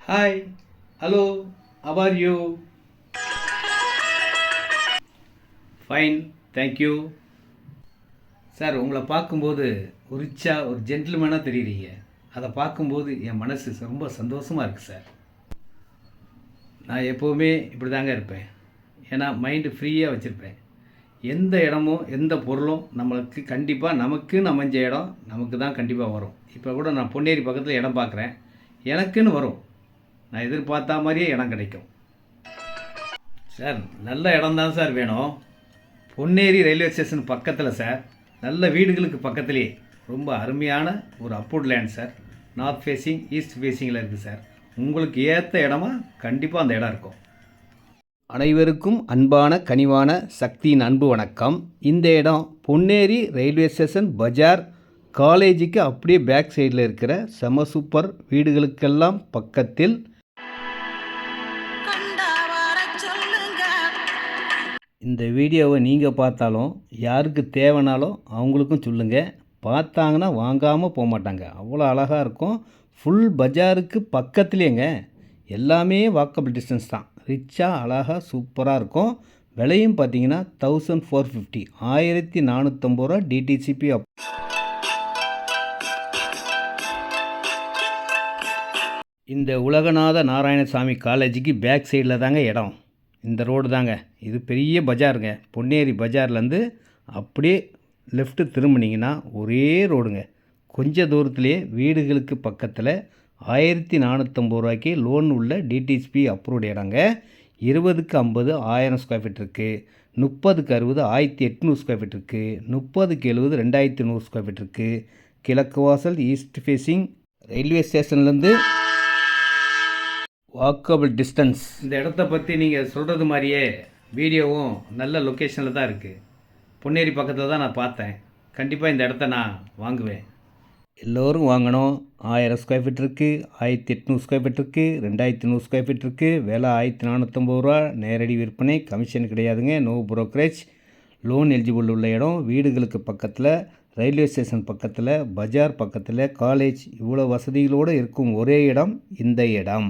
Hi, hello, how are you? Fine, thank you. Sir உங்களை பார்க்கும்போது ஒரு ஜென்டில்மேனாக தெரியுறீங்க. அதை பார்க்கும்போது என் மனசு ரொம்ப சந்தோஷமாக இருக்குது சார். நான் எப்போவுமே இப்படி தாங்க இருப்பேன். ஏன்னா மைண்டு ஃப்ரீயாக வச்சுருப்பேன். எந்த இடமும் எந்த பொருளும் நம்மளுக்கு கண்டிப்பாக நமக்குன்னு அமைஞ்ச இடம் நமக்கு தான் கண்டிப்பாக வரும். இப்போ கூட நான் பொன்னேரி பக்கத்தில் இடம் பார்க்குறேன், எனக்குன்னு வரும். நான் எதிர்பார்த்தா மாதிரியே இடம் கிடைக்கும் சார். நல்ல இடம் தான் சார் வேணும். பொன்னேரி ரயில்வே ஸ்டேஷன் பக்கத்தில் சார், நல்ல வீடுகளுக்கு பக்கத்துலேயே ரொம்ப அருமையான ஒரு approved land sir. North facing east ஃபேஸிங்கில் இருக்குது சார். உங்களுக்கு ஏற்ற இடமா கண்டிப்பாக அந்த இடம் இருக்கும். அனைவருக்கும் அன்பான கனிவான சக்தியின் அன்பு வணக்கம். இந்த இடம் பொன்னேரி ரயில்வே ஸ்டேஷன் பஜார் காலேஜுக்கு அப்படியே பேக் சைடில் இருக்கிற செம சூப்பர் வீடுகளுக்கெல்லாம் பக்கத்தில். இந்த வீடியோவை நீங்கள் பார்த்தாலும் யாருக்கு தேவைனாலும் அவங்களுக்கும் சொல்லுங்கள். பார்த்தாங்கன்னா வாங்காமல் போக மாட்டாங்க. அவ்வளோ அழகாக இருக்கும். ஃபுல் பஜாருக்கு பக்கத்துலேங்க, எல்லாமே வாக்கபிள் டிஸ்டன்ஸ் தான். ரிச்சாக அழகாக சூப்பராக இருக்கும். விலையும் பார்த்தீங்கன்னா 1450 1450 ரூபா டிடிசிபி. இந்த உலகநாத நாராயணசாமி காலேஜுக்கு பேக் சைடில் தாங்க இடம். இந்த ரோடு தாங்க, இது பெரிய பஜாருங்க. பொன்னேரி பஜார்லேருந்து அப்படியே லெஃப்ட்டு திரும்பினீங்கன்னா ஒரே ரோடுங்க. கொஞ்ச தூரத்துலேயே வீடுகளுக்கு பக்கத்தில் 1450 ரூபாய்க்கு லோன் உள்ள டிடிசிபி அப்ரூவ்டு இடங்க. 20க்கு 50 1000 ஸ்கொயர் ஃபீட் இருக்குது. 30க்கு 60 1800 ஸ்கொயர் ஃபீட் இருக்குது. 30க்கு 70 2100 ஸ்கொயர் ஃபீட் இருக்குது. கிழக்கு வாசல் ஈஸ்ட் ஃபேஸிங் ரயில்வே ஸ்டேஷன்லேருந்து வாக்கபிள் டிஸ்டன்ஸ். இந்த இடத்த பற்றி நீங்கள் சொல்கிறது மாதிரியே வீடியோவும் நல்ல லொக்கேஷனில் தான் இருக்குது. பொன்னேரி பக்கத்தில் தான் நான் பார்த்தேன். கண்டிப்பாக இந்த இடத்த நான் வாங்குவேன். எல்லோரும் வாங்கணும். 1000 ஸ்கொயர் ஃபீட் இருக்குது, 1800 ஸ்கொயர் ஃபீட் இருக்குது, 2100 ஸ்கொயர் ஃபீட் இருக்குது. விலை 1450 ரூபா. நேரடி விற்பனை, கமிஷன் கிடையாதுங்க. No brokerage. லோன் எலிஜிபிள் உள்ள இடம். வீடுகளுக்கு பக்கத்தில், ரயில்வே ஸ்டேஷன் பக்கத்தில், பஜார் பக்கத்தில், காலேஜ், இவ்வளோ வசதிகளோடு இருக்கும் ஒரே இடம் இந்த இடம்.